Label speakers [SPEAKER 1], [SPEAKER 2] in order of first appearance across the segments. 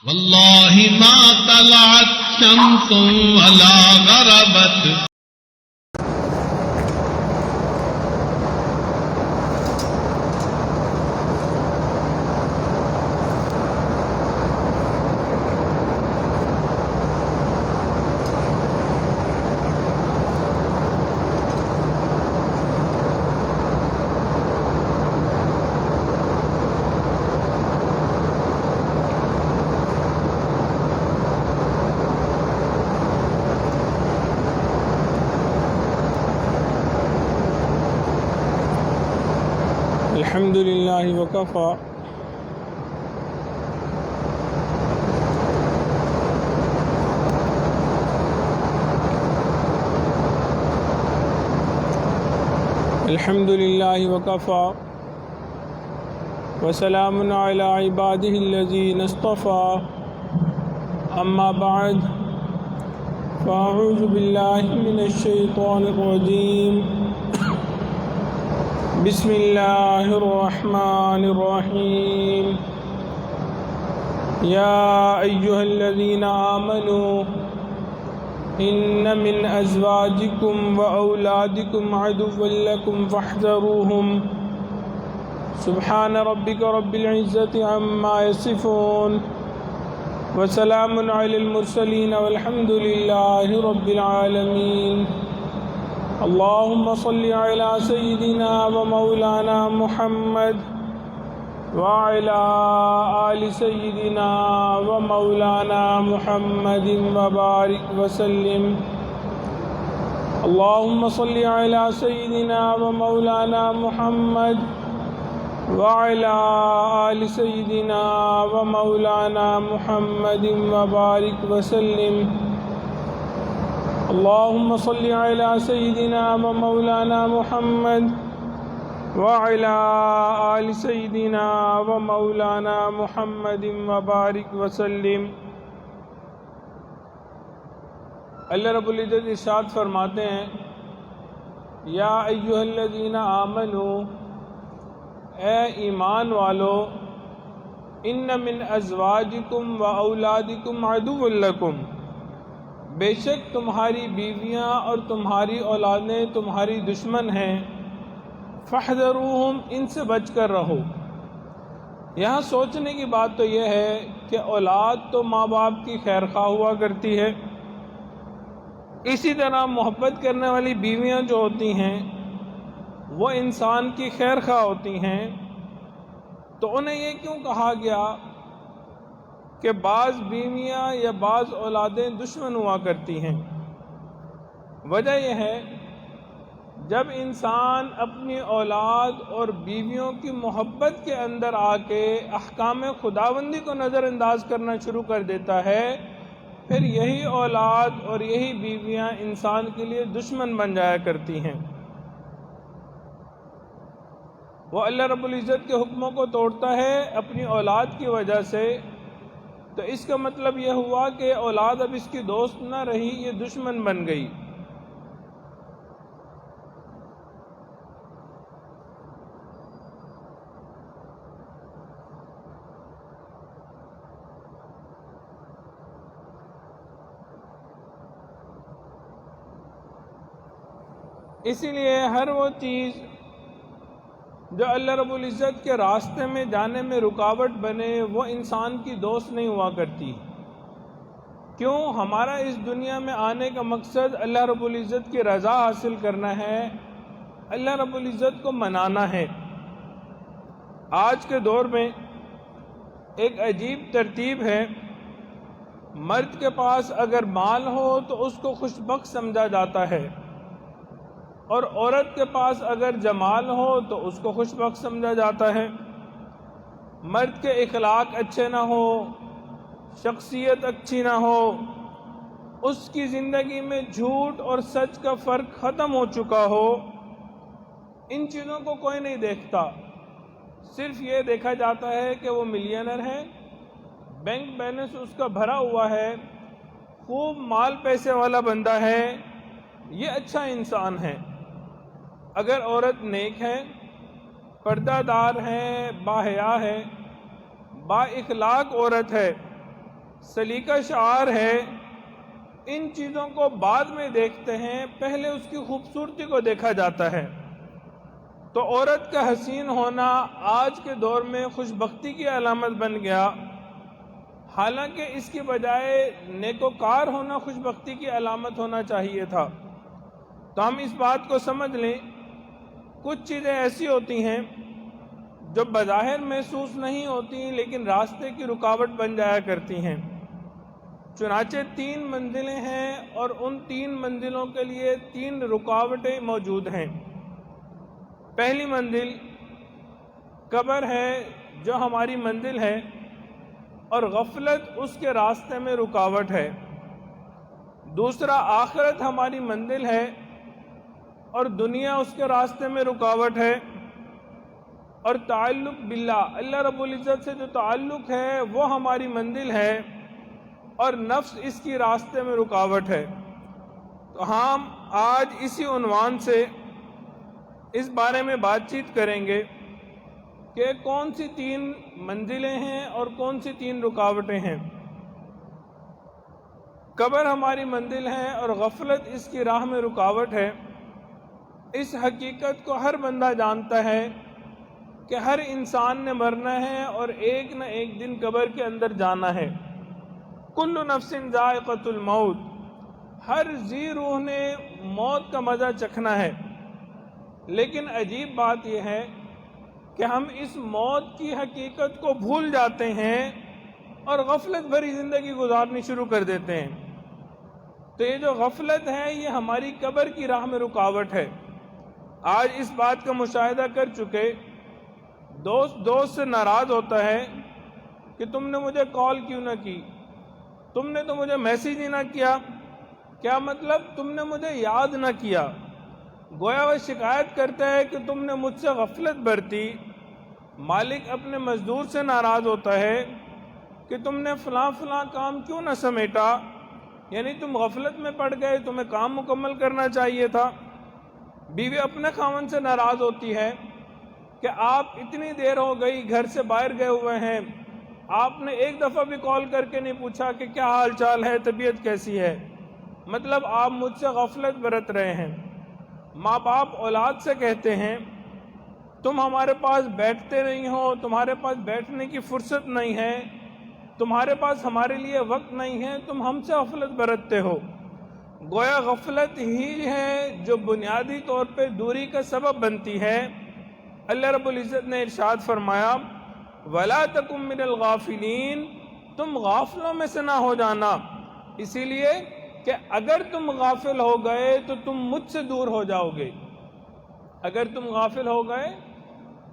[SPEAKER 1] والله ما طلعت شمس ولا غربت.
[SPEAKER 2] الحمد لله وكفى الحمد لله وكفى وسلام على عباده الذين اصطفى أما بعد فأعوذ بالله من الشيطان الرجيم بسم الله الرحمن الرحيم يا أيها الذين آمنوا إن من أزواجكم وأولادكم عدوا لكم فاحذروهم سبحان ربك رب العزة عما يصفون وسلام على المرسلين والحمد لله رب العالمين. اللهم صل على سيدنا ومولانا محمد وعلى آل سيدنا ومولانا محمد وبارك وسلم. اللهم صل على سيدنا ومولانا محمد وعلى آل سيدنا ومولانا محمد وبارك وسلم. اللهم صل على سيدنا ومولانا محمد وعلى آل سيدنا ومولانا محمد وبارك وسلم. اللہ رب العزت ارشاد فرماتے ہیں یا ایھا الذین آمنوا، اے ایمان والو، ان من ازواجکم و اولادکم عدو لکم، بے شک تمہاری بیویاں اور تمہاری اولادیں تمہاری دشمن ہیں، فاحذروہم، ان سے بچ کر رہو. یہاں سوچنے کی بات تو یہ ہے کہ اولاد تو ماں باپ کی خیر خواہ ہوا کرتی ہے، اسی طرح محبت کرنے والی بیویاں جو ہوتی ہیں وہ انسان کی خیر خواہ ہوتی ہیں. تو انہیں یہ کیوں کہا گیا کہ بعض بیویاں یا بعض اولادیں دشمن ہوا کرتی ہیں؟ وجہ یہ ہے جب انسان اپنی اولاد اور بیویوں کی محبت کے اندر آ کے احکام خداوندی کو نظر انداز کرنا شروع کر دیتا ہے، پھر یہی اولاد اور یہی بیویاں انسان کے لیے دشمن بن جایا کرتی ہیں. وہ اللہ رب العزت کے حکموں کو توڑتا ہے اپنی اولاد کی وجہ سے، تو اس کا مطلب یہ ہوا کہ اولاد اب اس کی دوست نہ رہی، یہ دشمن بن گئی. اسی لیے ہر وہ چیز جو اللہ رب العزت کے راستے میں جانے میں رکاوٹ بنے وہ انسان کی دوست نہیں ہوا کرتی. کیوں؟ ہمارا اس دنیا میں آنے کا مقصد اللہ رب العزت کی رضا حاصل کرنا ہے، اللہ رب العزت کو منانا ہے. آج کے دور میں ایک عجیب ترتیب ہے، مرد کے پاس اگر مال ہو تو اس کو خوش بخت سمجھا جاتا ہے، اور عورت کے پاس اگر جمال ہو تو اس کو خوش بخت سمجھا جاتا ہے. مرد کے اخلاق اچھے نہ ہو، شخصیت اچھی نہ ہو، اس کی زندگی میں جھوٹ اور سچ کا فرق ختم ہو چکا ہو، ان چیزوں کو کوئی نہیں دیکھتا. صرف یہ دیکھا جاتا ہے کہ وہ ملینر ہے، بینک بیلنس اس کا بھرا ہوا ہے، خوب مال پیسے والا بندہ ہے، یہ اچھا انسان ہے. اگر عورت نیک ہے، پردہ دار ہے، باحیا ہے، با اخلاق عورت ہے، سلیقہ شعار ہے، ان چیزوں کو بعد میں دیکھتے ہیں، پہلے اس کی خوبصورتی کو دیکھا جاتا ہے۔ تو عورت کا حسین ہونا آج کے دور میں خوش بختی کی علامت بن گیا، حالانکہ اس کی بجائے نیکوکار ہونا خوش بختی کی علامت ہونا چاہیے تھا۔ تو ہم اس بات کو سمجھ لیں، کچھ چیزیں ایسی ہوتی ہیں جو بظاہر محسوس نہیں ہوتی لیکن راستے کی رکاوٹ بن جایا کرتی ہیں۔ چنانچہ 3 منزلیں ہیں اور ان 3 منزلوں کے لیے 3 رکاوٹیں موجود ہیں۔ پہلی منزل قبر ہے جو ہماری منزل ہے، اور غفلت اس کے راستے میں رکاوٹ ہے۔ دوسرا آخرت ہماری منزل ہے اور دنیا اس کے راستے میں رکاوٹ ہے۔ اور تعلق باللہ، اللہ رب العزت سے جو تعلق ہے وہ ہماری منزل ہے، اور نفس اس کی راستے میں رکاوٹ ہے۔ تو ہم آج اسی عنوان سے اس بارے میں بات چیت کریں گے کہ کون سی 3 منزلیں ہیں اور کون سی 3 رکاوٹیں ہیں۔ قبر ہماری منزل ہے اور غفلت اس کی راہ میں رکاوٹ ہے۔ اس حقیقت کو ہر بندہ جانتا ہے کہ ہر انسان نے مرنا ہے اور ایک نہ ایک دن قبر کے اندر جانا ہے۔ کل نفس ذائقۃ الموت، ہر ذی روح نے موت کا مزہ چکھنا ہے۔ لیکن عجیب بات یہ ہے کہ ہم اس موت کی حقیقت کو بھول جاتے ہیں اور غفلت بھری زندگی گزارنی شروع کر دیتے ہیں۔ تو یہ جو غفلت ہے یہ ہماری قبر کی راہ میں رکاوٹ ہے۔ آج اس بات کا مشاہدہ کر چکے، دوست سے ناراض ہوتا ہے کہ تم نے مجھے کال کیوں نہ کی، تم نے تو مجھے میسیج ہی نہ کیا۔ کیا مطلب؟ تم نے مجھے یاد نہ کیا۔ گویا وہ شکایت کرتا ہے کہ تم نے مجھ سے غفلت برتی۔ مالک اپنے مزدور سے ناراض ہوتا ہے کہ تم نے فلاں کام کیوں نہ سمیٹا، یعنی تم غفلت میں پڑ گئے، تمہیں کام مکمل کرنا چاہیے تھا۔ بیوی اپنے خاوند سے ناراض ہوتی ہے کہ آپ اتنی دیر ہو گئی گھر سے باہر گئے ہوئے ہیں، آپ نے ایک دفعہ بھی کال کر کے نہیں پوچھا کہ کیا حال چال ہے، طبیعت کیسی ہے۔ مطلب آپ مجھ سے غفلت برت رہے ہیں۔ ماں باپ اولاد سے کہتے ہیں تم ہمارے پاس بیٹھتے نہیں ہو، تمہارے پاس بیٹھنے کی فرصت نہیں ہے، تمہارے پاس ہمارے لیے وقت نہیں ہے، تم ہم سے غفلت برتتے ہو۔ گویا غفلت ہی ہے جو بنیادی طور پہ دوری کا سبب بنتی ہے۔ اللہ رب العزت نے ارشاد فرمایا وَلَا تَكُن مِّنَ الْغَافِلِينَ، تم غافلوں میں سے نہ ہو جانا، اسی لیے کہ اگر تم غافل ہو گئے تو تم مجھ سے دور ہو جاؤ گے۔ اگر تم غافل ہو گئے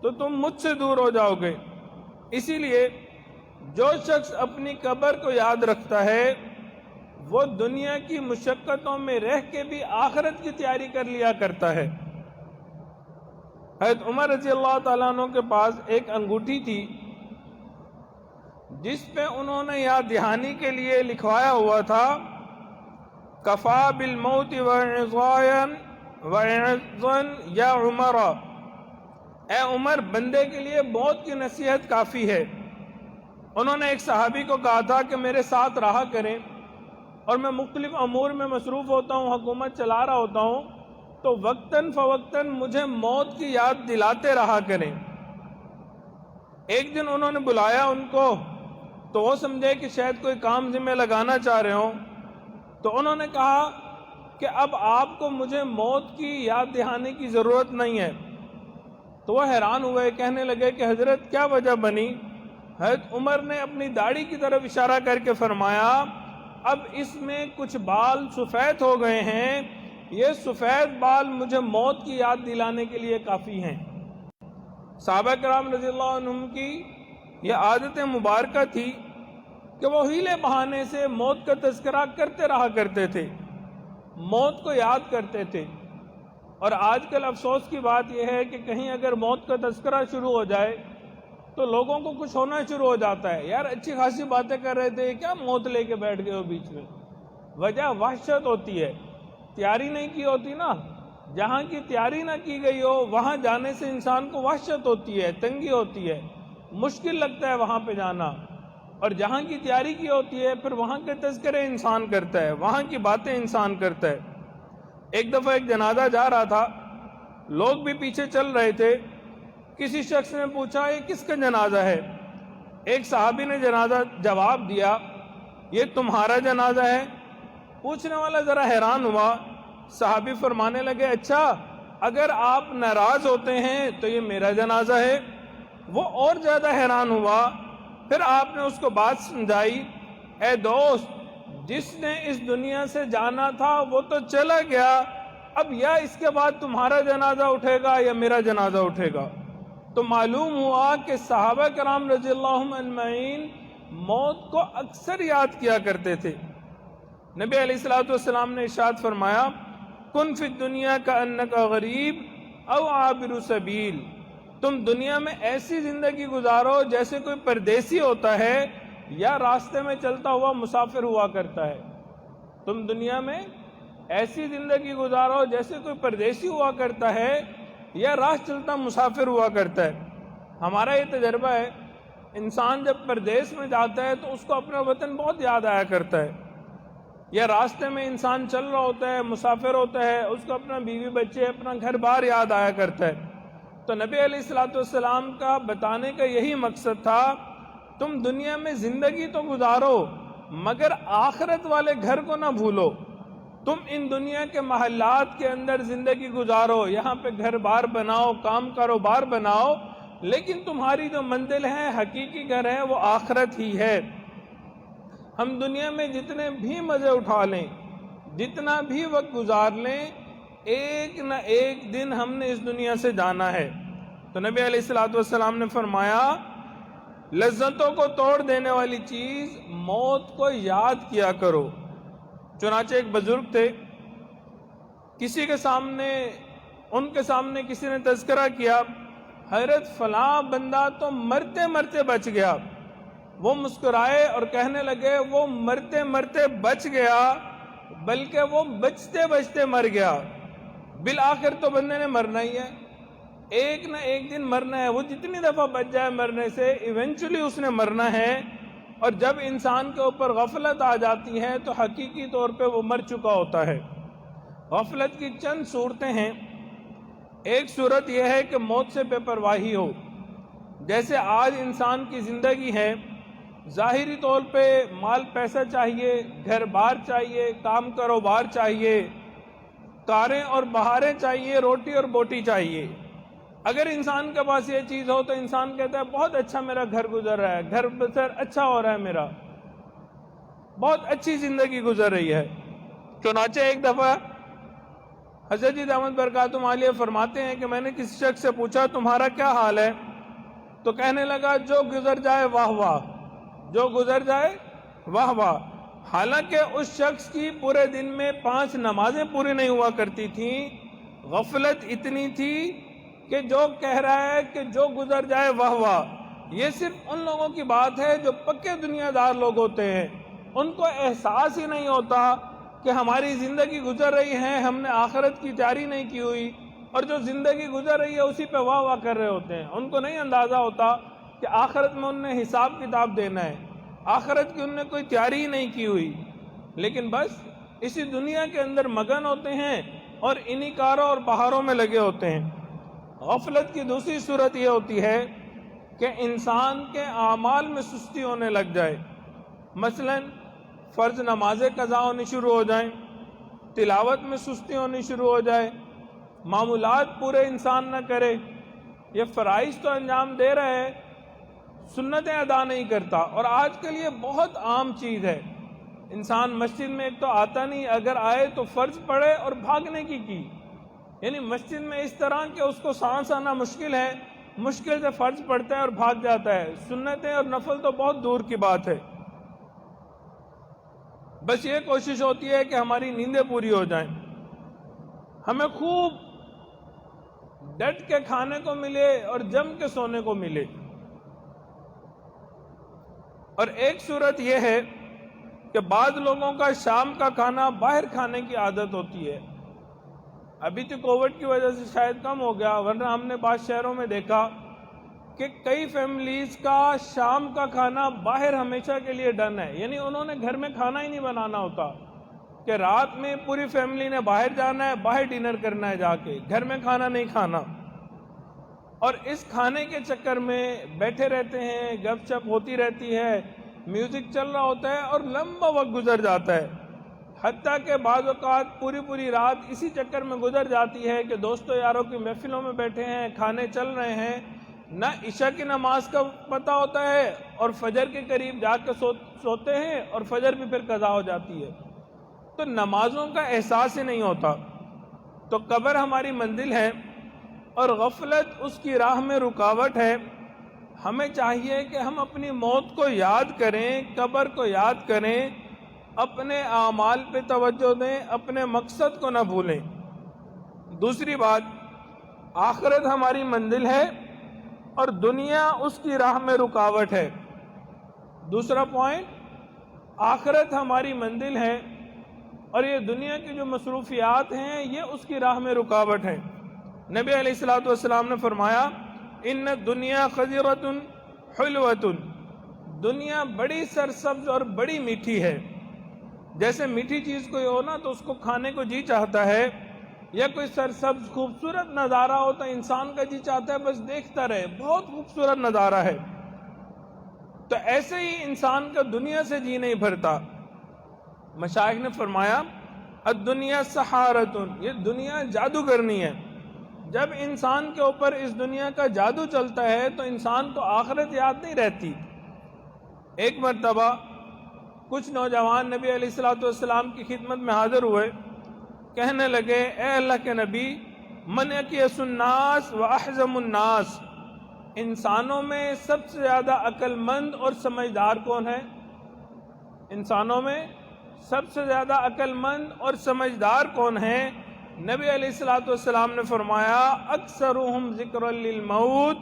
[SPEAKER 2] تو تم مجھ سے دور ہو جاؤ گے۔ اسی لیے جو شخص اپنی قبر کو یاد رکھتا ہے وہ دنیا کی مشقتوں میں رہ کے بھی آخرت کی تیاری کر لیا کرتا ہے۔ حضرت عمر رضی اللہ تعالیٰ عنہ کے پاس ایک انگوٹھی تھی جس پہ انہوں نے یاد دہانی کے لیے لکھوایا ہوا تھا کفا بالموت وعظا یا عمر، اے عمر بندے کے لیے موت کی نصیحت کافی ہے۔ انہوں نے ایک صحابی کو کہا تھا کہ میرے ساتھ رہا کریں، اور میں مختلف امور میں مصروف ہوتا ہوں، حکومت چلا رہا ہوتا ہوں، تو وقتاً فوقتاً مجھے موت کی یاد دلاتے رہا کریں۔ ایک دن انہوں نے بلایا ان کو، تو وہ سمجھے کہ شاید کوئی کام ذمہ لگانا چاہ رہے ہوں، تو انہوں نے کہا کہ اب آپ کو مجھے موت کی یاد دہانے کی ضرورت نہیں ہے۔ تو وہ حیران ہوئے، کہنے لگے کہ حضرت کیا وجہ بنی؟ حضرت عمر نے اپنی داڑھی کی طرف اشارہ کر کے فرمایا اب اس میں کچھ بال سفید ہو گئے ہیں، یہ سفید بال مجھے موت کی یاد دلانے کے لیے کافی ہیں۔ صحابہ کرام رضی اللہ عنہم کی یہ عادت مبارکہ تھی کہ وہ ہیلے بہانے سے موت کا تذکرہ کرتے رہا کرتے تھے، موت کو یاد کرتے تھے۔ اور آج کل افسوس کی بات یہ ہے کہ کہیں اگر موت کا تذکرہ شروع ہو جائے تو لوگوں کو کچھ ہونا شروع ہو جاتا ہے، یار اچھی خاصی باتیں کر رہے تھے، کیا موت لے کے بیٹھ گئے ہو بیچ میں۔ وجہ وحشت ہوتی ہے، تیاری نہیں کی ہوتی نا۔ جہاں کی تیاری نہ کی گئی ہو وہاں جانے سے انسان کو وحشت ہوتی ہے، تنگی ہوتی ہے، مشکل لگتا ہے وہاں پہ جانا۔ اور جہاں کی تیاری کی ہوتی ہے پھر وہاں کے تذکرے انسان کرتا ہے، وہاں کی باتیں انسان کرتا ہے۔ ایک دفعہ ایک جنازہ جا رہا تھا، لوگ بھی پیچھے چل رہے تھے، کسی شخص نے پوچھا یہ کس کا جنازہ ہے؟ ایک صحابی نے جواب دیا یہ تمہارا جنازہ ہے۔ پوچھنے والا ذرا حیران ہوا، صحابی فرمانے لگے اچھا اگر آپ ناراض ہوتے ہیں تو یہ میرا جنازہ ہے۔ وہ اور زیادہ حیران ہوا، پھر آپ نے اس کو بات سمجھائی، اے دوست جس نے اس دنیا سے جانا تھا وہ تو چلا گیا، اب یا اس کے بعد تمہارا جنازہ اٹھے گا یا میرا جنازہ اٹھے گا۔ تو معلوم ہوا کہ صحابہ کرام رضی اللہ عنہم اجمعین موت کو اکثر یاد کیا کرتے تھے۔ نبی علیہ الصلوۃ والسلام نے ارشاد فرمایا کن فی الدنیا کأنک غریب او عابر سبیل، تم دنیا میں ایسی زندگی گزارو جیسے کوئی پردیسی ہوتا ہے یا راستے میں چلتا ہوا مسافر ہوا کرتا ہے۔ تم دنیا میں ایسی زندگی گزارو جیسے کوئی پردیسی ہوا کرتا ہے یا راہ چلتا مسافر ہوا کرتا ہے۔ ہمارا یہ تجربہ ہے، انسان جب پردیس میں جاتا ہے تو اس کو اپنا وطن بہت یاد آیا کرتا ہے، یا راستے میں انسان چل رہا ہوتا ہے، مسافر ہوتا ہے، اس کو اپنا بیوی بچے اپنا گھر بار یاد آیا کرتا ہے۔ تو نبی علیہ الصلوۃ والسلام کا بتانے کا یہی مقصد تھا، تم دنیا میں زندگی تو گزارو مگر آخرت والے گھر کو نہ بھولو۔ تم ان دنیا کے محلات کے اندر زندگی گزارو، یہاں پہ گھر بار بناؤ، کام کاروبار بناؤ، لیکن تمہاری جو منزل ہے، حقیقی گھر ہے، وہ آخرت ہی ہے۔ ہم دنیا میں جتنے بھی مزے اٹھا لیں، جتنا بھی وقت گزار لیں، ایک نہ ایک دن ہم نے اس دنیا سے جانا ہے۔ تو نبی علیہ الصلوۃ والسلام نے فرمایا لذتوں کو توڑ دینے والی چیز موت کو یاد کیا کرو۔ چنانچہ ایک بزرگ تھے، ان کے سامنے کسی نے تذکرہ کیا حضرت فلاں بندہ تو مرتے مرتے بچ گیا۔ وہ مسکرائے اور کہنے لگے وہ مرتے مرتے بچ گیا بلکہ وہ بچتے بچتے مر گیا۔ بالآخر تو بندے نے مرنا ہی ہے، ایک نہ ایک دن مرنا ہے، وہ جتنی دفعہ بچ جائے مرنے سے ایونچولی اس نے مرنا ہے۔ اور جب انسان کے اوپر غفلت آ جاتی ہے تو حقیقی طور پہ وہ مر چکا ہوتا ہے۔ غفلت کی چند صورتیں ہیں۔ ایک صورت یہ ہے کہ موت سے بے پرواہی ہو، جیسے آج انسان کی زندگی ہے، ظاہری طور پہ مال پیسہ چاہیے، گھر بار چاہیے، کام کاروبار چاہیے، کاریں اور بہاریں چاہیے، روٹی اور بوٹی چاہیے۔ اگر انسان کے پاس یہ چیز ہو تو انسان کہتا ہے بہت اچھا میرا گھر گزر رہا ہے، گھر بسر اچھا ہو رہا ہے، میرا بہت اچھی زندگی گزر رہی ہے۔ چنانچہ ایک دفعہ حضرت جی دامت برکاتہم عالیہ فرماتے ہیں کہ میں نے کسی شخص سے پوچھا تمہارا کیا حال ہے؟ تو کہنے لگا جو گزر جائے واہ واہ، جو گزر جائے واہ واہ۔ حالانکہ اس شخص کی پورے دن میں 5 نمازیں پوری نہیں ہوا کرتی تھیں، غفلت اتنی تھی کہ جو کہہ رہا ہے کہ جو گزر جائے واہ واہ، یہ صرف ان لوگوں کی بات ہے جو پکے دنیا دار لوگ ہوتے ہیں۔ ان کو احساس ہی نہیں ہوتا کہ ہماری زندگی گزر رہی ہے، ہم نے آخرت کی تیاری نہیں کی ہوئی، اور جو زندگی گزر رہی ہے اسی پہ واہ واہ کر رہے ہوتے ہیں۔ ان کو نہیں اندازہ ہوتا کہ آخرت میں ان نے حساب کتاب دینا ہے، آخرت کی ان نے کوئی تیاری ہی نہیں کی ہوئی، لیکن بس اسی دنیا کے اندر مگن ہوتے ہیں اور انہی کاروں اور بہاروں میں لگے ہوتے ہیں۔ غفلت کی دوسری صورت یہ ہوتی ہے کہ انسان کے اعمال میں سستی ہونے لگ جائے، مثلا فرض نمازیں قضا ہونی شروع ہو جائیں، تلاوت میں سستی ہونی شروع ہو جائے، معمولات پورے انسان نہ کرے، یہ فرائض تو انجام دے رہا ہے، سنتیں ادا نہیں کرتا۔ اور آج کل یہ بہت عام چیز ہے، انسان مسجد میں ایک تو آتا نہیں، اگر آئے تو فرض پڑھے اور بھاگنے کی یعنی مسجد میں اس طرح کہ اس کو سانس آنا مشکل ہے، مشکل سے فرض پڑھتا ہے اور بھاگ جاتا ہے، سنتیں اور نفل تو بہت دور کی بات ہے۔ بس یہ کوشش ہوتی ہے کہ ہماری نیندیں پوری ہو جائیں، ہمیں خوب ڈٹ کے کھانے کو ملے اور جم کے سونے کو ملے۔ اور ایک صورت یہ ہے کہ بعض لوگوں کا شام کا کھانا باہر کھانے کی عادت ہوتی ہے۔ ابھی تو کووڈ کی وجہ سے شاید کم ہو گیا، ورنہ ہم نے بعض شہروں میں دیکھا کہ کئی فیملیز کا شام کا کھانا باہر ہمیشہ کے لیے ڈن ہے، یعنی انہوں نے گھر میں کھانا ہی نہیں بنانا ہوتا کہ رات میں پوری فیملی نے باہر جانا ہے، باہر ڈنر کرنا ہے جا کے، گھر میں کھانا نہیں کھانا، اور اس کھانے کے چکر میں بیٹھے رہتے ہیں، گپ شپ ہوتی رہتی ہے، میوزک چل رہا ہوتا ہے اور لمبا وقت گزر جاتا ہے، حتیٰ کہ بعض اوقات پوری رات اسی چکر میں گزر جاتی ہے کہ دوستوں یاروں کی محفلوں میں بیٹھے ہیں، کھانے چل رہے ہیں، نہ عشاء کی نماز کا پتہ ہوتا ہے اور فجر کے قریب جا کے سوتے ہیں اور فجر بھی پھر قضا ہو جاتی ہے، تو نمازوں کا احساس ہی نہیں ہوتا۔ تو قبر ہماری منزل ہے اور غفلت اس کی راہ میں رکاوٹ ہے۔ ہمیں چاہیے کہ ہم اپنی موت کو یاد کریں، قبر کو یاد کریں، اپنے اعمال پہ توجہ دیں، اپنے مقصد کو نہ بھولیں۔ دوسری بات، آخرت ہماری منزل ہے اور دنیا اس کی راہ میں رکاوٹ ہے۔ دوسرا پوائنٹ، آخرت ہماری منزل ہے اور یہ دنیا کی جو مصروفیات ہیں یہ اس کی راہ میں رکاوٹ ہے۔ نبی علیہ الصلوۃ والسلام نے فرمایا، ان دنیا خضرۃ حلوۃ، دنیا بڑی سرسبز اور بڑی میٹھی ہے۔ جیسے میٹھی چیز کوئی ہو نا تو اس کو کھانے کو جی چاہتا ہے، یا کوئی سرسبز خوبصورت نظارہ ہو تو انسان کا جی چاہتا ہے بس دیکھتا رہے، بہت خوبصورت نظارہ ہے۔ تو ایسے ہی انسان کا دنیا سے جی نہیں بھرتا۔ مشائخ نے فرمایا، الدنیا سحارۃ، یہ دنیا جادوگرنی ہے۔ جب انسان کے اوپر اس دنیا کا جادو چلتا ہے تو انسان کو آخرت یاد نہیں رہتی۔ ایک مرتبہ کچھ نوجوان نبی علیہ الصلوۃ والسلام کی خدمت میں حاضر ہوئے، کہنے لگے، اے اللہ کے نبی، من اکیس الناس و احزم الناس، انسانوں میں سب سے زیادہ عقل مند اور سمجھدار کون ہے؟ انسانوں میں سب سے زیادہ عقل مند اور سمجھدار کون ہے؟ نبی علیہ الصلوۃ والسلام نے فرمایا، اکثرہم ذکر للموت،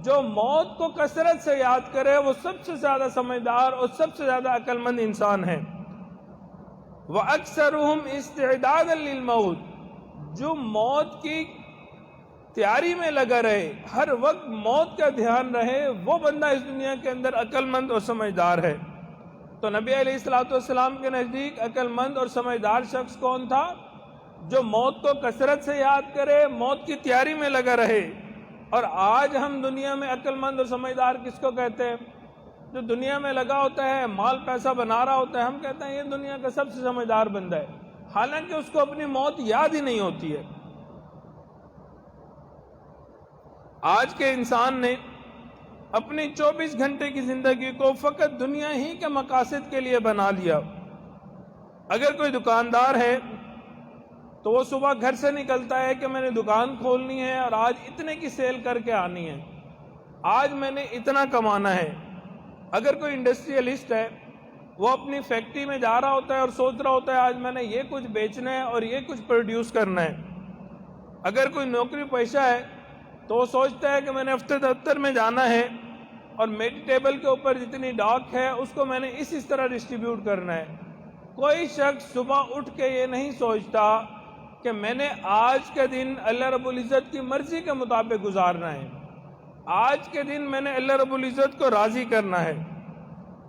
[SPEAKER 2] جو موت کو کثرت سے یاد کرے وہ سب سے زیادہ سمجھدار اور سب سے زیادہ عقل مند انسان ہے۔ وَأَكْثَرُهُمْ اسْتِعْدَادًا لِلْمَوْتِ، جو موت کی تیاری میں لگا رہے، ہر وقت موت کا دھیان رہے، وہ بندہ اس دنیا کے اندر عقل مند اور سمجھدار ہے۔ تو نبی علیہ الصلوۃ والسلام کے نزدیک عقل مند اور سمجھدار شخص کون تھا؟ جو موت کو کثرت سے یاد کرے، موت کی تیاری میں لگا رہے۔ اور آج ہم دنیا میں عقل مند اور سمجھدار کس کو کہتے ہیں؟ جو دنیا میں لگا ہوتا ہے، مال پیسہ بنا رہا ہوتا ہے، ہم کہتے ہیں یہ دنیا کا سب سے سمجھدار بندہ ہے، حالانکہ اس کو اپنی موت یاد ہی نہیں ہوتی ہے۔ آج کے انسان نے اپنی 24 گھنٹے کی زندگی کو فقط دنیا ہی کے مقاصد کے لیے بنا لیا۔ اگر کوئی دکاندار ہے تو وہ صبح گھر سے نکلتا ہے کہ میں نے دکان کھولنی ہے اور آج اتنے کی سیل کر کے آنی ہے، آج میں نے اتنا کمانا ہے۔ اگر کوئی انڈسٹریلسٹ ہے، وہ اپنی فیکٹری میں جا رہا ہوتا ہے اور سوچ رہا ہوتا ہے آج میں نے یہ کچھ بیچنا ہے اور یہ کچھ پروڈیوس کرنا ہے۔ اگر کوئی نوکری پیشہ ہے تو وہ سوچتا ہے کہ میں نے ہفتے دفتر میں جانا ہے اور میری ٹیبل کے اوپر جتنی ڈاک ہے اس کو میں نے اس طرح ڈسٹریبیوٹ کرنا ہے۔ کوئی شخص صبح اٹھ کے یہ نہیں سوچتا کہ میں نے آج کے دن اللہ رب العزت کی مرضی کے مطابق گزارنا ہے، آج کے دن میں نے اللہ رب العزت کو راضی کرنا ہے۔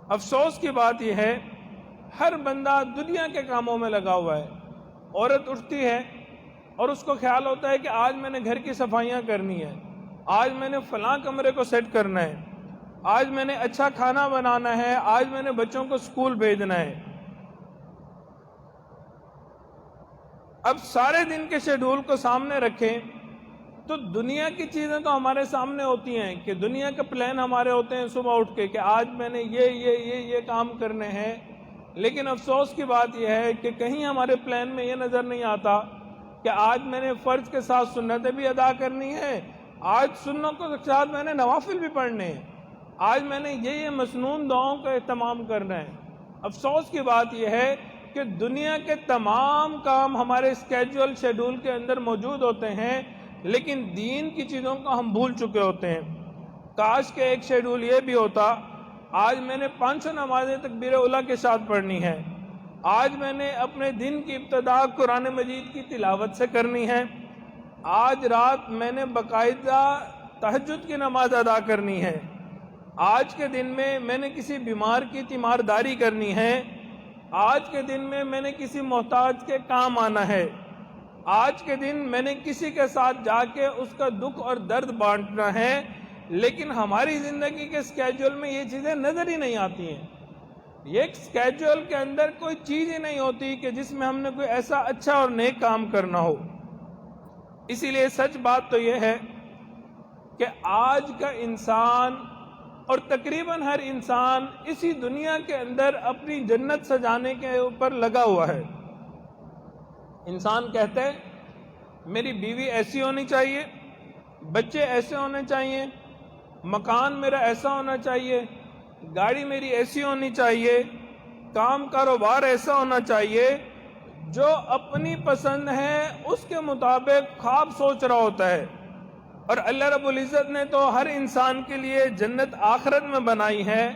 [SPEAKER 2] افسوس کی بات یہ ہے، ہر بندہ دنیا کے کاموں میں لگا ہوا ہے۔ عورت اٹھتی ہے اور اس کو خیال ہوتا ہے کہ آج میں نے گھر کی صفائیاں کرنی ہے، آج میں نے فلاں کمرے کو سیٹ کرنا ہے، آج میں نے اچھا کھانا بنانا ہے، آج میں نے بچوں کو اسکول بھیجنا ہے۔ اب سارے دن کے شیڈول کو سامنے رکھیں تو دنیا کی چیزیں تو ہمارے سامنے ہوتی ہیں کہ دنیا کے پلان ہمارے ہوتے ہیں صبح اٹھ کے کہ آج میں نے یہ کام کرنے ہیں، لیکن افسوس کی بات یہ ہے کہ کہیں ہمارے پلان میں یہ نظر نہیں آتا کہ آج میں نے فرض کے ساتھ سنتیں بھی ادا کرنی ہے، آج سنتوں کے ساتھ میں نے نوافل بھی پڑھنے ہیں، آج میں نے یہ مسنون دعاؤں کا اہتمام کرنا ہے۔ افسوس کی بات یہ ہے کہ دنیا کے تمام کام ہمارے اسکیجول شیڈول کے اندر موجود ہوتے ہیں، لیکن دین کی چیزوں کو ہم بھول چکے ہوتے ہیں۔ کاش کہ ایک شیڈول یہ بھی ہوتا، آج میں نے 500 نمازیں تکبیر اولیٰ کے ساتھ پڑھنی ہے، آج میں نے اپنے دن کی ابتدا قرآن مجید کی تلاوت سے کرنی ہے، آج رات میں نے باقاعدہ تہجد کی نماز ادا کرنی ہے، آج کے دن میں نے کسی بیمار کی تیمارداری کرنی ہے، آج کے دن میں نے کسی محتاج کے کام آنا ہے، آج کے دن میں نے کسی کے ساتھ جا کے اس کا دکھ اور درد بانٹنا ہے، لیکن ہماری زندگی کے اسکیجول میں یہ چیزیں نظر ہی نہیں آتی ہیں۔ یہ ایک اسکیجول کے اندر کوئی چیز ہی نہیں ہوتی کہ جس میں ہم نے کوئی ایسا اچھا اور نیک کام کرنا ہو۔ اسی لیے سچ بات تو یہ ہے کہ آج کا انسان اور تقریباً ہر انسان اسی دنیا کے اندر اپنی جنت سجانے کے اوپر لگا ہوا ہے۔ انسان کہتا ہے میری بیوی ایسی ہونی چاہیے، بچے ایسے ہونے چاہیے، مکان میرا ایسا ہونا چاہیے، گاڑی میری ایسی ہونی چاہیے، کام کاروبار ایسا ہونا چاہیے۔ جو اپنی پسند ہے اس کے مطابق خواب سوچ رہا ہوتا ہے، اور اللہ رب العزت نے تو ہر انسان کے لیے جنت آخرت میں بنائی ہے،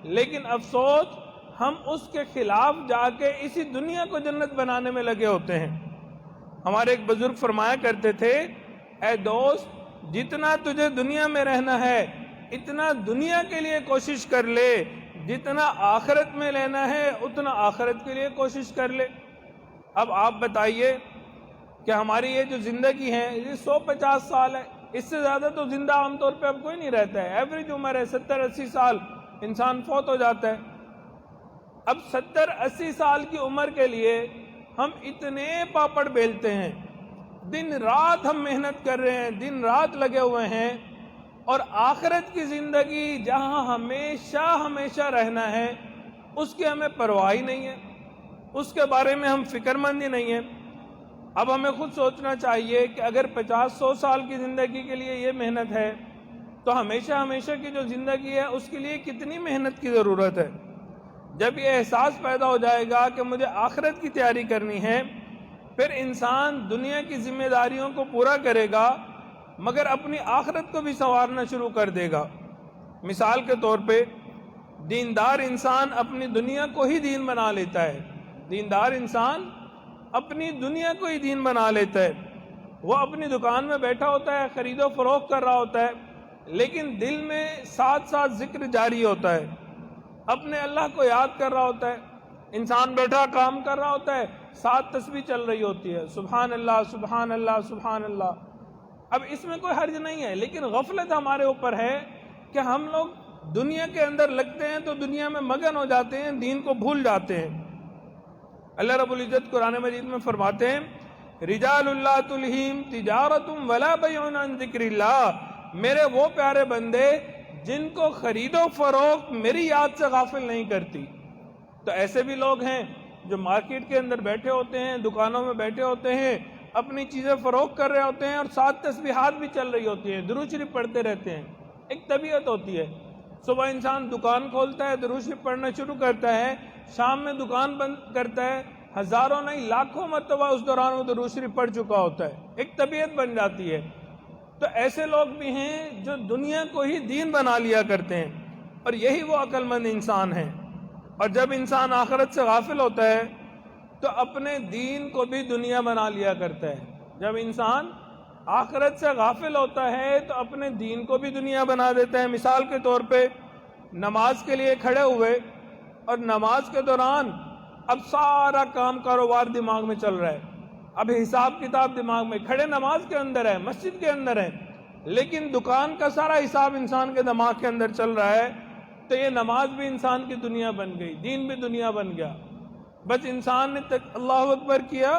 [SPEAKER 2] لیکن افسوس ہم اس کے خلاف جا کے اسی دنیا کو جنت بنانے میں لگے ہوتے ہیں۔ ہمارے ایک بزرگ فرمایا کرتے تھے، اے دوست جتنا تجھے دنیا میں رہنا ہے اتنا دنیا کے لیے کوشش کر لے، جتنا آخرت میں لینا ہے اتنا آخرت کے لیے کوشش کر لے۔ اب آپ بتائیے کہ ہماری یہ جو زندگی ہے یہ 150 سال ہے، اس سے زیادہ تو زندہ عام طور پہ اب کوئی نہیں رہتا ہے۔ ایوریج عمر ہے 70-80 سال، انسان فوت ہو جاتا ہے۔ اب 70-80 سال کی عمر کے لیے ہم اتنے پاپڑ بیلتے ہیں، دن رات ہم محنت کر رہے ہیں، دن رات لگے ہوئے ہیں، اور آخرت کی زندگی جہاں ہمیشہ ہمیشہ رہنا ہے اس کی ہمیں پرواہ ہی نہیں ہے، اس کے بارے میں ہم فکر مند ہی نہیں ہیں۔ اب ہمیں خود سوچنا چاہیے کہ اگر 50-100 سال کی زندگی کے لیے یہ محنت ہے تو ہمیشہ ہمیشہ کی جو زندگی ہے اس کے لیے کتنی محنت کی ضرورت ہے۔ جب یہ احساس پیدا ہو جائے گا کہ مجھے آخرت کی تیاری کرنی ہے، پھر انسان دنیا کی ذمہ داریوں کو پورا کرے گا مگر اپنی آخرت کو بھی سنوارنا شروع کر دے گا۔ مثال کے طور پہ دیندار انسان اپنی دنیا کو ہی دین بنا لیتا ہے، دیندار انسان اپنی دنیا کو ہی دین بنا لیتا ہے۔ وہ اپنی دکان میں بیٹھا ہوتا ہے، خرید و فروخت کر رہا ہوتا ہے، لیکن دل میں ساتھ ساتھ ذکر جاری ہوتا ہے، اپنے اللہ کو یاد کر رہا ہوتا ہے۔ انسان بیٹھا کام کر رہا ہوتا ہے، ساتھ تسبیح چل رہی ہوتی ہے، سبحان اللہ سبحان اللہ سبحان اللہ۔ اب اس میں کوئی حرج نہیں ہے، لیکن غفلت ہمارے اوپر ہے کہ ہم لوگ دنیا کے اندر لگتے ہیں تو دنیا میں مگن ہو جاتے ہیں، دین کو بھول جاتے ہیں۔ اللہ رب العزت قرآن مجید میں فرماتے ہیں، رجال اللہ تلہیم تجارت ولا بیع عن ذکر اللہ، میرے وہ پیارے بندے جن کو خرید و فروخت میری یاد سے غافل نہیں کرتی۔ تو ایسے بھی لوگ ہیں جو مارکیٹ کے اندر بیٹھے ہوتے ہیں، دکانوں میں بیٹھے ہوتے ہیں، اپنی چیزیں فروخت کر رہے ہوتے ہیں اور ساتھ تسبیحات بھی چل رہی ہوتی ہیں، درود شریف پڑھتے رہتے ہیں۔ ایک طبیعت ہوتی ہے، صبح انسان دکان کھولتا ہے، درود شریف پڑھنا شروع کرتا ہے، شام میں دکان بند کرتا ہے، ہزاروں نہیں لاکھوں مرتبہ اس دوران وہ درود شریف پڑھ چکا ہوتا ہے، ایک طبیعت بن جاتی ہے۔ تو ایسے لوگ بھی ہیں جو دنیا کو ہی دین بنا لیا کرتے ہیں، اور یہی وہ عقل مند انسان ہیں۔ اور جب انسان آخرت سے غافل ہوتا ہے تو اپنے دین کو بھی دنیا بنا لیا کرتا ہے۔ جب انسان آخرت سے غافل ہوتا ہے تو اپنے دین کو بھی دنیا بنا دیتا ہے۔ مثال کے طور پہ نماز کے لیے کھڑے ہوئے اور نماز کے دوران اب سارا کام کاروبار دماغ میں چل رہا ہے، اب حساب کتاب دماغ میں، کھڑے نماز کے اندر ہے، مسجد کے اندر ہے، لیکن دکان کا سارا حساب انسان کے دماغ کے اندر چل رہا ہے، تو یہ نماز بھی انسان کی دنیا بن گئی، دین بھی دنیا بن گیا۔ بس انسان نے اللہ اکبر کیا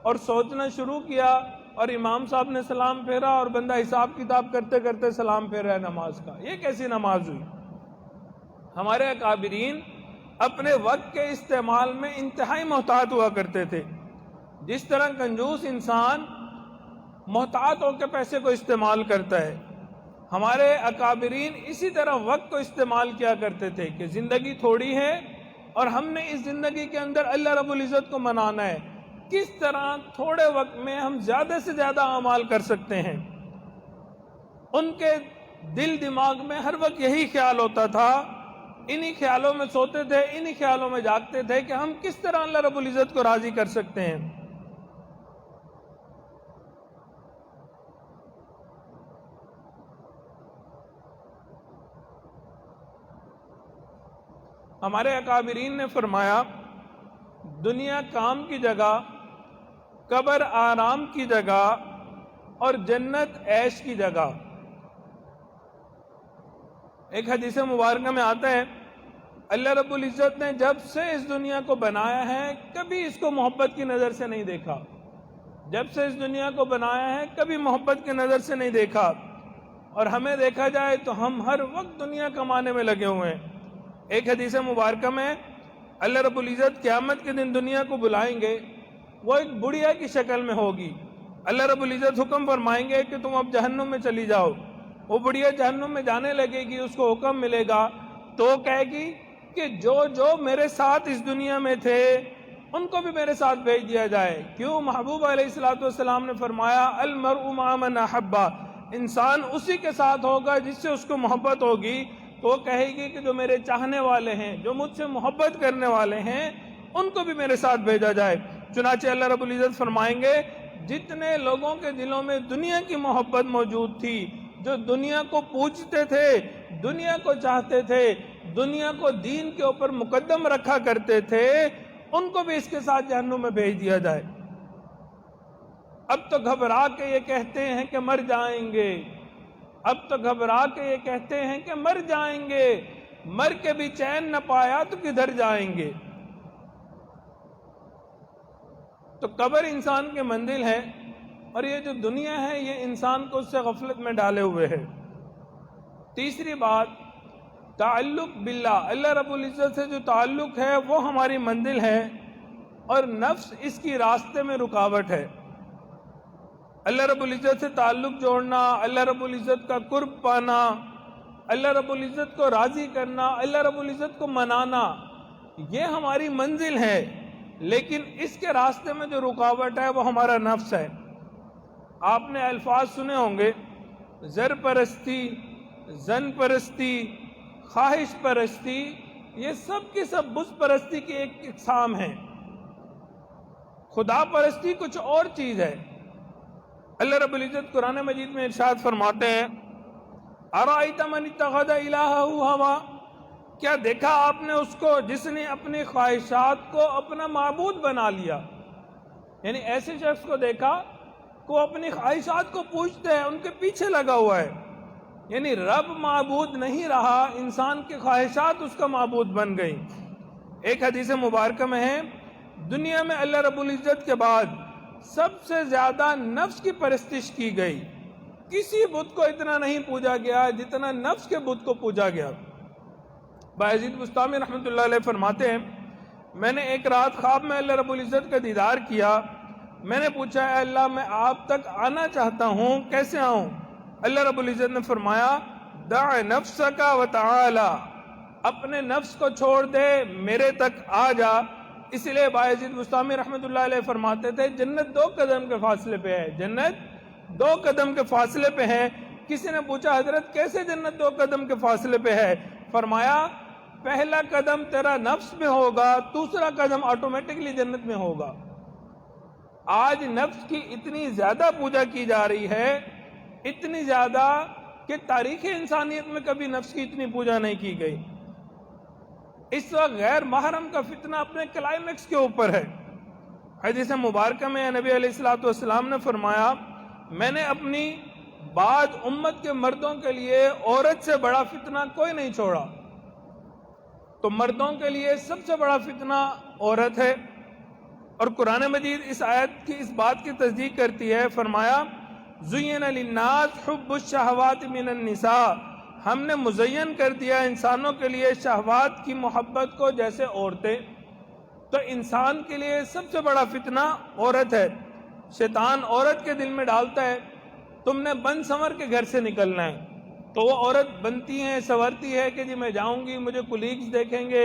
[SPEAKER 2] اور سوچنا شروع کیا، اور امام صاحب نے سلام پھیرا اور بندہ حساب کتاب کرتے کرتے سلام پھیر رہا ہے نماز کا۔ یہ کیسی نماز ہوئی؟ ہمارے اکابرین اپنے وقت کے استعمال میں انتہائی محتاط ہوا کرتے تھے۔ جس طرح کنجوس انسان محتاط ہو کے پیسے کو استعمال کرتا ہے، ہمارے اکابرین اسی طرح وقت کو استعمال کیا کرتے تھے کہ زندگی تھوڑی ہے اور ہم نے اس زندگی کے اندر اللہ رب العزت کو منانا ہے، کس طرح تھوڑے وقت میں ہم زیادہ سے زیادہ اعمال کر سکتے ہیں۔ ان کے دل دماغ میں ہر وقت یہی خیال ہوتا تھا، انہی خیالوں میں سوتے تھے، انہی خیالوں میں جاگتے تھے کہ ہم کس طرح اللہ رب العزت کو راضی کر سکتے ہیں۔ ہمارے اکابرین نے فرمایا دنیا کام کی جگہ، قبر آرام کی جگہ، اور جنت عیش کی جگہ۔ ایک حدیث مبارکہ میں آتا ہے اللہ رب العزت نے جب سے اس دنیا کو بنایا ہے کبھی اس کو محبت کی نظر سے نہیں دیکھا، جب سے اس دنیا کو بنایا ہے کبھی محبت کی نظر سے نہیں دیکھا، اور ہمیں دیکھا جائے تو ہم ہر وقت دنیا کمانے میں لگے ہوئے ہیں۔ ایک حدیث مبارکہ میں اللہ رب العزت قیامت کے دن دنیا کو بلائیں گے، وہ ایک بڑھیا کی شکل میں ہوگی۔ اللہ رب العزت حکم فرمائیں گے کہ تم اب جہنم میں چلی جاؤ۔ وہ بڑھیا جہنم میں جانے لگے گی، اس کو حکم ملے گا تو وہ کہے گی کہ جو جو میرے ساتھ اس دنیا میں تھے ان کو بھی میرے ساتھ بھیج دیا جائے۔ کیوں؟ محبوب علیہ السلام نے فرمایا المرء مع من احب، انسان اسی کے ساتھ ہوگا جس سے اس کو محبت ہوگی۔ تو وہ کہے گی کہ جو میرے چاہنے والے ہیں، جو مجھ سے محبت کرنے والے ہیں، ان کو بھی میرے ساتھ بھیجا جائے۔ چنانچہ اللہ رب العزت فرمائیں گے جتنے لوگوں کے دلوں میں دنیا کی محبت موجود تھی، جو دنیا کو پوجتے تھے، دنیا کو چاہتے تھے، دنیا کو دین کے اوپر مقدم رکھا کرتے تھے، ان کو بھی اس کے ساتھ جہنم میں بھیج دیا جائے۔ اب تو گھبرا کے یہ کہتے ہیں کہ مر جائیں گے، اب تو گھبرا کے یہ کہتے ہیں کہ مر جائیں گے، مر کے بھی چین نہ پایا تو کدھر جائیں گے۔ تو قبر انسان کی منزل ہے، اور یہ جو دنیا ہے یہ انسان کو اس سے غفلت میں ڈالے ہوئے ہے۔ تیسری بات، تعلق باللہ، اللہ رب العزت سے جو تعلق ہے وہ ہماری منزل ہے، اور نفس اس کی راستے میں رکاوٹ ہے۔ اللہ رب العزت سے تعلق جوڑنا، اللہ رب العزت کا قرب پانا، اللہ رب العزت کو راضی کرنا، اللہ رب العزت کو منانا، یہ ہماری منزل ہے، لیکن اس کے راستے میں جو رکاوٹ ہے وہ ہمارا نفس ہے۔ آپ نے الفاظ سنے ہوں گے، زر پرستی، زن پرستی، خواہش پرستی، یہ سب کی سب بت پرستی کی ایک اقسام ہے۔ خدا پرستی کچھ اور چیز ہے۔ اللہ رب العزت قرآن مجید میں ارشاد فرماتے ہیں ارأیت من اتخذ الہہ ہوا، کیا دیکھا آپ نے اس کو جس نے اپنی خواہشات کو اپنا معبود بنا لیا؟ یعنی ایسے شخص کو دیکھا کہ وہ اپنی خواہشات کو پوجتا ہے، ان کے پیچھے لگا ہوا ہے، یعنی رب معبود نہیں رہا، انسان کی خواہشات اس کا معبود بن گئی۔ ایک حدیث مبارکہ میں ہے دنیا میں اللہ رب العزت کے بعد سب سے زیادہ نفس کی پرستش کی گئی، کسی بت کو اتنا نہیں پوجا گیا جتنا نفس کے بت کو پوجا گیا۔ بایزید بستامی رحمۃ اللہ علیہ فرماتے ہیں میں نے ایک رات خواب میں اللہ رب العزت کا دیدار کیا، میں نے پوچھا اے اللہ میں آپ تک آنا چاہتا ہوں، کیسے آؤں؟ اللہ رب العزت نے فرمایا دع نفسک وتعالی، اپنے نفس کو چھوڑ دے میرے تک آ جا۔ اس لیے بایزید بستامی رحمۃ اللہ علیہ فرماتے تھے جنت 2 قدم کے فاصلے پہ ہے، جنت 2 قدم کے فاصلے پہ ہے۔ کسی نے پوچھا حضرت کیسے جنت 2 قدم کے فاصلے پہ ہے؟ فرمایا پہلا قدم تیرا نفس میں ہوگا، دوسرا قدم آٹومیٹکلی جنت میں ہوگا۔ آج نفس کی اتنی زیادہ پوجا کی جا رہی ہے، اتنی زیادہ کہ تاریخ انسانیت میں کبھی نفس کی اتنی پوجا نہیں کی گئی۔ اس وقت غیر محرم کا فتنہ اپنے کلائمیکس کے اوپر ہے۔ حدیث مبارکہ میں نبی علیہ السلام نے فرمایا میں نے اپنی بعد امت کے مردوں کے لیے عورت سے بڑا فتنہ کوئی نہیں چھوڑا۔ تو مردوں کے لیے سب سے بڑا فتنہ عورت ہے، اور قرآن مجید اس آیت کی اس بات کی تصدیق کرتی ہے۔ فرمایا زین للناس حب الشہوات من النساء، ہم نے مزین کر دیا انسانوں کے لیے شہوات کی محبت کو جیسے عورتیں۔ تو انسان کے لیے سب سے بڑا فتنہ عورت ہے۔ شیطان عورت کے دل میں ڈالتا ہے تم نے بن سنور کے گھر سے نکلنا ہے، تو وہ عورت بنتی ہے، سنورتی ہے کہ جی میں جاؤں گی، مجھے کولیگز دیکھیں گے،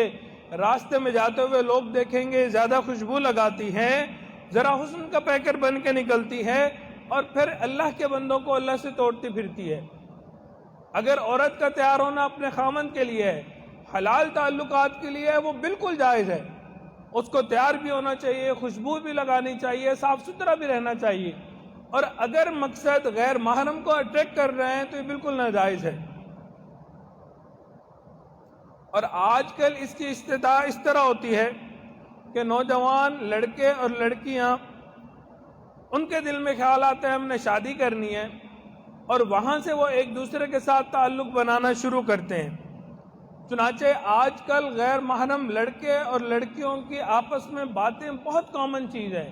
[SPEAKER 2] راستے میں جاتے ہوئے لوگ دیکھیں گے، زیادہ خوشبو لگاتی ہے، ذرا حسن کا پیکر بن کے نکلتی ہے، اور پھر اللہ کے بندوں کو اللہ سے توڑتی پھرتی ہے۔ اگر عورت کا تیار ہونا اپنے خامند کے لیے ہے، حلال تعلقات کے لیے ہے، وہ بالکل جائز ہے، اس کو تیار بھی ہونا چاہیے، خوشبو بھی لگانی چاہیے، صاف ستھرا بھی رہنا چاہیے، اور اگر مقصد غیر محرم کو اٹریکٹ کر رہے ہیں تو یہ بالکل ناجائز ہے۔ اور آج کل اس کی استدعا اس طرح ہوتی ہے کہ نوجوان لڑکے اور لڑکیاں ان کے دل میں خیال آتا ہے ہم نے شادی کرنی ہے، اور وہاں سے وہ ایک دوسرے کے ساتھ تعلق بنانا شروع کرتے ہیں۔ چنانچہ آج کل غیر محرم لڑکے اور لڑکیوں کی آپس میں باتیں بہت کامن چیز ہے،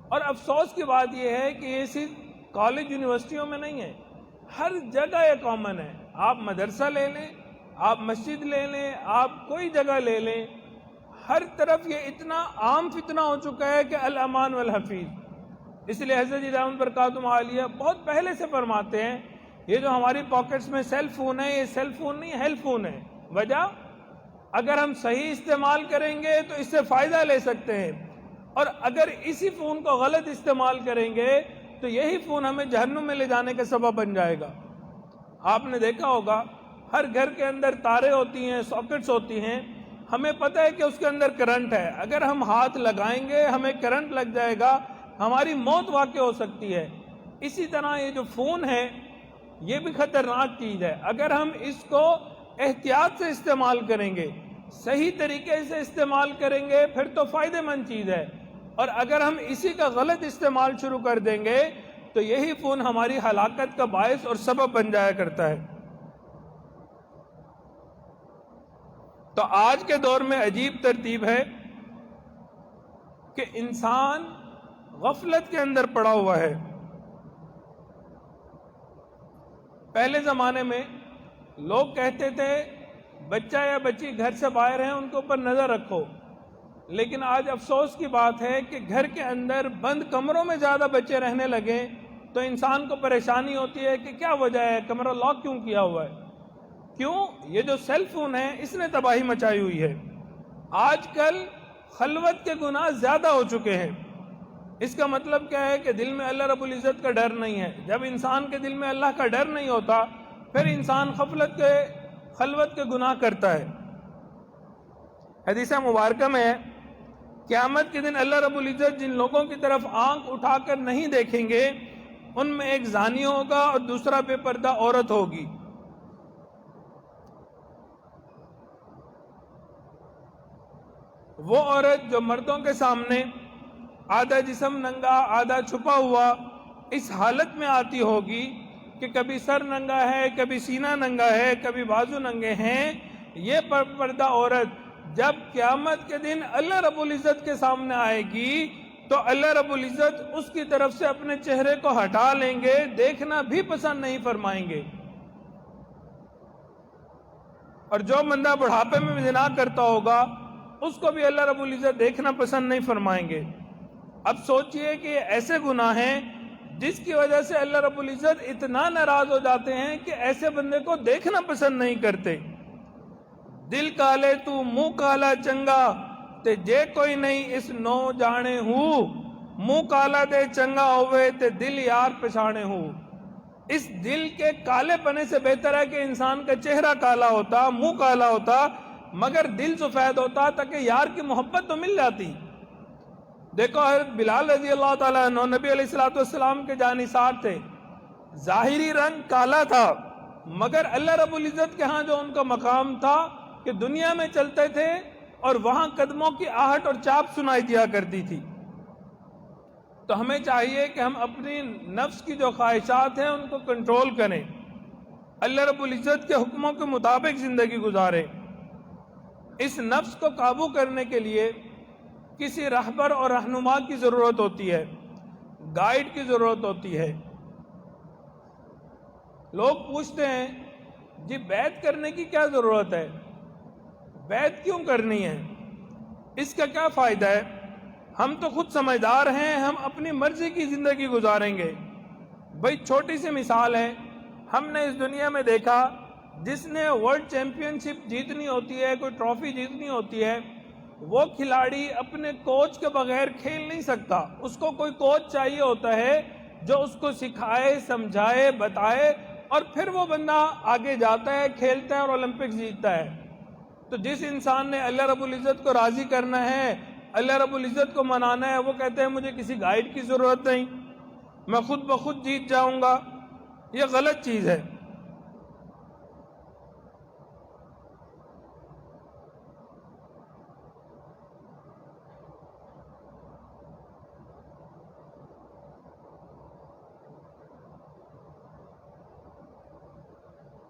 [SPEAKER 2] اور افسوس کی بات یہ ہے کہ یہ صرف کالج یونیورسٹیوں میں نہیں ہے، ہر جگہ یہ کامن ہے۔ آپ مدرسہ لے لیں، آپ مسجد لے لیں، آپ کوئی جگہ لے لیں، ہر طرف یہ اتنا عام فتنہ ہو چکا ہے کہ الامان والحفیظ۔ اس لیے حضرت جی دامت برکاتہم عالیہ بہت پہلے سے فرماتے ہیں یہ جو ہماری پاکٹس میں سیل فون ہے، یہ سیل فون نہیں، ہیل فون ہے۔ وجہ، اگر ہم صحیح استعمال کریں گے تو اس سے فائدہ لے سکتے ہیں، اور اگر اسی فون کو غلط استعمال کریں گے تو یہی فون ہمیں جہنم میں لے جانے کا سبب بن جائے گا۔ آپ نے دیکھا ہوگا ہر گھر کے اندر تاریں ہوتی ہیں، ساکٹس ہوتی ہیں، ہمیں پتہ ہے کہ اس کے اندر کرنٹ ہے، اگر ہم ہاتھ لگائیں گے ہمیں کرنٹ لگ جائے گا، ہماری موت واقع ہو سکتی ہے۔ اسی طرح یہ جو فون ہے یہ بھی خطرناک چیز ہے، اگر ہم اس کو احتیاط سے استعمال کریں گے، صحیح طریقے سے استعمال کریں گے پھر تو فائدہ مند چیز ہے، اور اگر ہم اسی کا غلط استعمال شروع کر دیں گے تو یہی فون ہماری ہلاکت کا باعث اور سبب بن جایا کرتا ہے۔ تو آج کے دور میں عجیب ترتیب ہے کہ انسان غفلت کے اندر پڑا ہوا ہے۔ پہلے زمانے میں لوگ کہتے تھے بچہ یا بچی گھر سے باہر ہیں ان کے اوپر نظر رکھو، لیکن آج افسوس کی بات ہے کہ گھر کے اندر بند کمروں میں زیادہ بچے رہنے لگے تو انسان کو پریشانی ہوتی ہے کہ کیا وجہ ہے، کمرہ لاک کیوں کیا ہوا ہے؟ کیوں؟ یہ جو سیل فون ہے اس نے تباہی مچائی ہوئی ہے۔ آج کل خلوت کے گناہ زیادہ ہو چکے ہیں۔ اس کا مطلب کیا ہے کہ دل میں اللہ رب العزت کا ڈر نہیں ہے۔ جب انسان کے دل میں اللہ کا ڈر نہیں ہوتا پھر انسان خلوت کے گناہ کرتا ہے۔ حدیث مبارکہ میں ہے قیامت کے دن اللہ رب العزت جن لوگوں کی طرف آنکھ اٹھا کر نہیں دیکھیں گے ان میں ایک زانی ہوگا اور دوسرا بے پردہ عورت ہوگی۔ وہ عورت جو مردوں کے سامنے آدھا جسم ننگا آدھا چھپا ہوا اس حالت میں آتی ہوگی کہ کبھی سر ننگا ہے، کبھی سینہ ننگا ہے، کبھی بازو ننگے ہیں، یہ پردہ عورت جب قیامت کے دن اللہ رب العزت کے سامنے آئے گی تو اللہ رب العزت اس کی طرف سے اپنے چہرے کو ہٹا لیں گے، دیکھنا بھی پسند نہیں فرمائیں گے۔ اور جو بندہ بڑھاپے میں زنا کرتا ہوگا اس کو بھی اللہ رب العزت دیکھنا پسند نہیں فرمائیں گے۔ اب سوچئے کہ یہ ایسے گناہ ہیں جس کی وجہ سے اللہ رب العزت اتنا ناراض ہو جاتے ہیں کہ ایسے بندے کو دیکھنا پسند نہیں کرتے۔ دل کالے تو منہ کالا چنگا تے جے کوئی نہیں اس نو جانے ہوں، منہ کالا دے چنگا ہوئے تے دل یار پچھانے ہوں۔ اس دل کے کالے پنے سے بہتر ہے کہ انسان کا چہرہ کالا ہوتا، منہ کالا ہوتا، مگر دل سفید ہوتا تاکہ یار کی محبت تو مل جاتی۔ دیکھو حضرت بلال رضی اللہ تعالیٰ عنہ نبی علیہ السلام کے جانثار تھے، ظاہری رنگ کالا تھا مگر اللہ رب العزت کے ہاں جو ان کا مقام تھا کہ دنیا میں چلتے تھے اور وہاں قدموں کی آہٹ اور چاپ سنائی دیا کرتی تھی۔ تو ہمیں چاہیے کہ ہم اپنی نفس کی جو خواہشات ہیں ان کو کنٹرول کریں، اللہ رب العزت کے حکموں کے مطابق زندگی گزاریں۔ اس نفس کو قابو کرنے کے لیے کسی رہبر اور رہنما کی ضرورت ہوتی ہے، گائیڈ کی ضرورت ہوتی ہے۔ لوگ پوچھتے ہیں جی بیعت کرنے کی کیا ضرورت ہے، بیعت کیوں کرنی ہے، اس کا کیا فائدہ ہے؟ ہم تو خود سمجھدار ہیں، ہم اپنی مرضی کی زندگی گزاریں گے۔ بھئی چھوٹی سی مثال ہے، ہم نے اس دنیا میں دیکھا جس نے ورلڈ چیمپئن شپ جیتنی ہوتی ہے، کوئی ٹرافی جیتنی ہوتی ہے، وہ کھلاڑی اپنے کوچ کے بغیر کھیل نہیں سکتا، اس کو کوئی کوچ چاہیے ہوتا ہے جو اس کو سکھائے، سمجھائے، بتائے، اور پھر وہ بندہ آگے جاتا ہے، کھیلتا ہے اور اولمپکس جیتتا ہے۔ تو جس انسان نے اللہ رب العزت کو راضی کرنا ہے، اللہ رب العزت کو منانا ہے، وہ کہتے ہیں مجھے کسی گائیڈ کی ضرورت نہیں، میں خود بخود جیت جاؤں گا۔ یہ غلط چیز ہے۔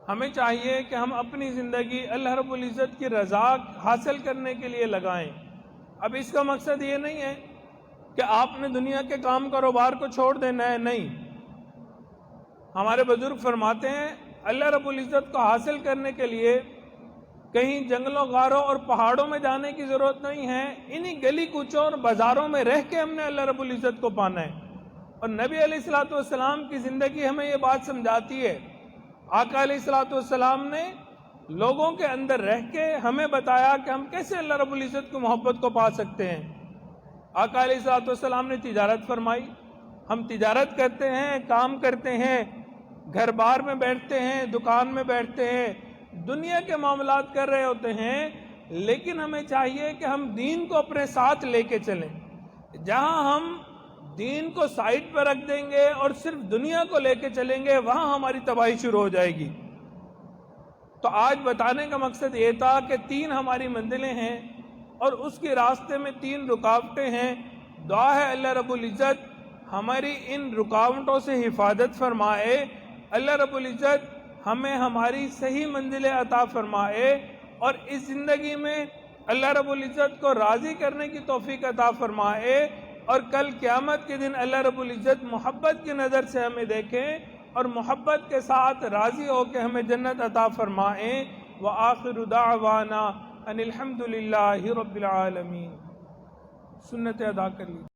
[SPEAKER 2] ہمیں چاہیے کہ ہم اپنی زندگی اللہ رب العزت کی رضا حاصل کرنے کے لیے لگائیں۔ اب اس کا مقصد یہ نہیں ہے کہ آپ نے دنیا کے کام کاروبار کو چھوڑ دینا ہے، نہیں۔ ہمارے بزرگ فرماتے ہیں اللہ رب العزت کو حاصل کرنے کے لیے کہیں جنگلوں، غاروں اور پہاڑوں میں جانے کی ضرورت نہیں ہے، انہی گلی کوچوں اور بازاروں میں رہ کے ہم نے اللہ رب العزت کو پانا ہے۔ اور نبی علیہ الصلوۃ والسلام کی زندگی ہمیں یہ بات سمجھاتی ہے۔ آقا علیہ الصلوۃ والسلام نے لوگوں کے اندر رہ کے ہمیں بتایا کہ ہم کیسے اللہ رب العزت کی محبت کو پا سکتے ہیں۔ آقا علیہ الصلوۃ والسلام نے تجارت فرمائی، ہم تجارت کرتے ہیں، کام کرتے ہیں، گھر بار میں بیٹھتے ہیں، دکان میں بیٹھتے ہیں، دنیا کے معاملات کر رہے ہوتے ہیں، لیکن ہمیں چاہیے کہ ہم دین کو اپنے ساتھ لے کے چلیں۔ جہاں ہم دین کو سائڈ پر رکھ دیں گے اور صرف دنیا کو لے کے چلیں گے، وہاں ہماری تباہی شروع ہو جائے گی۔ تو آج بتانے کا مقصد یہ تھا کہ 3 ہماری منزلیں ہیں اور اس کے راستے میں 3 رکاوٹیں ہیں۔ دعا ہے اللہ رب العزت ہماری ان رکاوٹوں سے حفاظت فرمائے، اللہ رب العزت ہمیں ہماری صحیح منزلیں عطا فرمائے، اور اس زندگی میں اللہ رب العزت کو راضی کرنے کی توفیق عطا فرمائے، اور کل قیامت کے دن اللہ رب العزت محبت کی نظر سے ہمیں دیکھیں اور محبت کے ساتھ راضی ہو کے ہمیں جنت عطا فرمائیں۔ وآخر دعوانا ان الحمد للہ رب العالمین۔ سنت ادا کر لیجیے۔